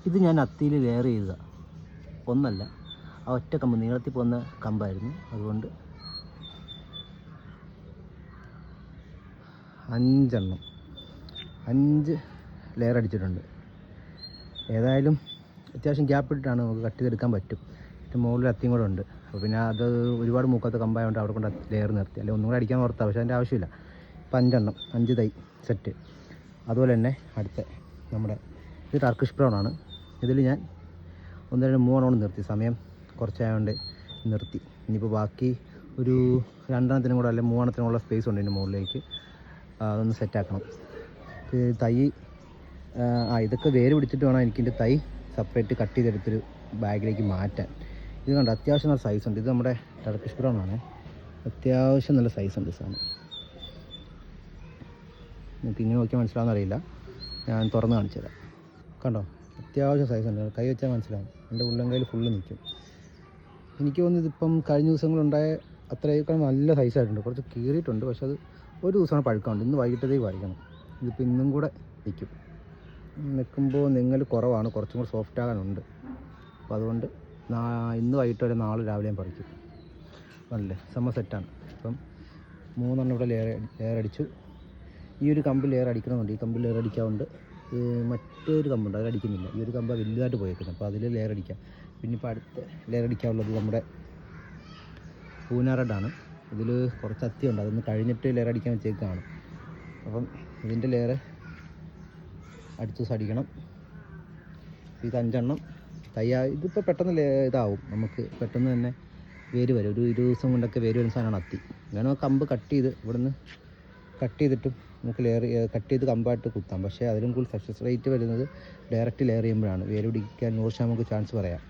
ഇത് ഞാൻ അത്തിയിൽ ലെയർ ചെയ്തതാണ്, ഒന്നല്ല, ആ ഒറ്റ കമ്പ് നീളത്തിൽ പോകുന്ന കമ്പായിരുന്നു. അതുകൊണ്ട് 5 ലെയർ അടിച്ചിട്ടുണ്ട്. ഏതായാലും അത്യാവശ്യം ഗ്യാപ്പ് ഇട്ടിട്ടാണ് നമുക്ക് കട്ട് ചെയ്തെടുക്കാൻ പറ്റും. ഇതിന് മുകളിൽ അത്തിയും കൂടെ ഉണ്ട്. അപ്പോൾ പിന്നെ അത് ഒരുപാട് മൂക്കാത്ത കമ്പായതുകൊണ്ട് അവിടെ കൊണ്ട് ലെയർ നിർത്തി, അല്ലെങ്കിൽ ഒന്നും കൂടെ അടിക്കാൻ ഓർത്താൽ, പക്ഷേ അതിൻ്റെ ആവശ്യമില്ല. ഇപ്പം 5 തൈ സെറ്റ്. അതുപോലെ തന്നെ അടുത്ത നമ്മുടെ ഇത് ടർക്കിഷ് ബ്രൗൺ ആണ്. ഇതിൽ ഞാൻ 3 നിർത്തി, സമയം കുറച്ചായതുകൊണ്ട് നിർത്തി. ഇനിയിപ്പോൾ ബാക്കി ഒരു 2 കൂടെ അല്ലെങ്കിൽ 3 സ്പേസ് ഉണ്ട് ഇതിൻ്റെ മുകളിലേക്ക്. അതൊന്ന് സെറ്റാക്കണം. തൈ ഇതൊക്കെ വേര് പിടിച്ചിട്ട് വേണം എനിക്കിൻ്റെ തൈ സെപ്പറേറ്റ് കട്ട് ചെയ്തെടുത്തൊരു ബാഗിലേക്ക് മാറ്റാൻ. ഇത് കണ്ട് അത്യാവശ്യം നല്ല സൈസ് ഉണ്ട്. ഇത് നമ്മുടെ ടർക്കിഷ് ബ്രൗൺ ആണ്. അത്യാവശ്യം നല്ല സൈസ് ഉണ്ട് സാധനം. നിങ്ങൾക്ക് ഇങ്ങനെ നോക്കിയാൽ മനസ്സിലാവുന്നറിയില്ല, ഞാൻ തുറന്ന് കാണിച്ചു തരാം. കണ്ടോ, അത്യാവശ്യം സൈസ് ഉണ്ട്. കൈ വെച്ചാൽ മനസ്സിലാവും. എൻ്റെ ഉള്ളം കയ്യിൽ ഫുള്ള് നിൽക്കും. എനിക്ക് തോന്നുന്നു ഇതിപ്പം കഴിഞ്ഞ ദിവസങ്ങളുണ്ടായ അത്രയേക്കാൾ നല്ല സൈസായിട്ടുണ്ട്. കുറച്ച് കീറിയിട്ടുണ്ട്, പക്ഷെ അത് ഒരു ദിവസമാണ് പഴുക്കാറുണ്ട്. ഇന്ന് വൈകിട്ടത്തേക്ക് പറിക്കണം. ഇതിപ്പോൾ ഇന്നും കൂടെ നിൽക്കും. നിൽക്കുമ്പോൾ നിങ്ങൾ കുറവാണ്, കുറച്ചും കൂടെ സോഫ്റ്റ് ആകാനുണ്ട്. അപ്പോൾ അതുകൊണ്ട് ഇന്ന് വൈകിട്ട് വരെ നാളെ രാവിലെ ഞാൻ പറിക്കും. നല്ല സമ്മർ സെറ്റാണ്. അപ്പം 3 ഇവിടെ ലെയർ അടിച്ചു. ഈ ഒരു കമ്പ് ലെയർ അടിക്കണമെന്നുണ്ട്. ഈ കമ്പ് ലെയർ അടിക്കാറുണ്ട്. മറ്റൊരു കമ്പുണ്ട്, അതിൽ അടിക്കുന്നില്ല. ഈ ഒരു കമ്പ് വലുതായിട്ട് പോയേക്കുന്നത്, അപ്പോൾ അതിൽ ലെയർ അടിക്കാം. പിന്നെ ഇപ്പോൾ അടുത്ത ലെയർ അടിക്കാനുള്ളത് നമ്മുടെ പൂന റെഡാണ്. ഇതിൽ കുറച്ച് അത്തിയുണ്ട്, അതൊന്ന് കഴിഞ്ഞിട്ട് ലെയർ അടിക്കാൻ വെച്ചേക്കാണ്. അപ്പം ഇതിൻ്റെ ലെയർ അടുത്ത ദിവസം അടിക്കണം. ഇത് 5 ഇതിപ്പോൾ പെട്ടെന്ന് ഇതാവും, നമുക്ക് പെട്ടെന്ന് തന്നെ വേര് വരും. ഒരു 20 ദിവസം കൊണ്ടൊക്കെ വേര് വരുന്ന സാധനമാണ് അത്തി. വേണം കമ്പ് കട്ട് ചെയ്ത് ഇവിടുന്ന് കട്ട് ചെയ്തിട്ടും നമുക്ക് കട്ട് ചെയ്ത് കമ്പായിട്ട് കുത്താം. പക്ഷേ അതിലും കൂടുതൽ സക്സസ് റേറ്റ് വരുന്നത് ഡയറക്റ്റ് ലെയർ ചെയ്യുമ്പോഴാണ്. വേര് പിടിക്കാൻ 100% നമുക്ക് ചാൻസ് പറയാം.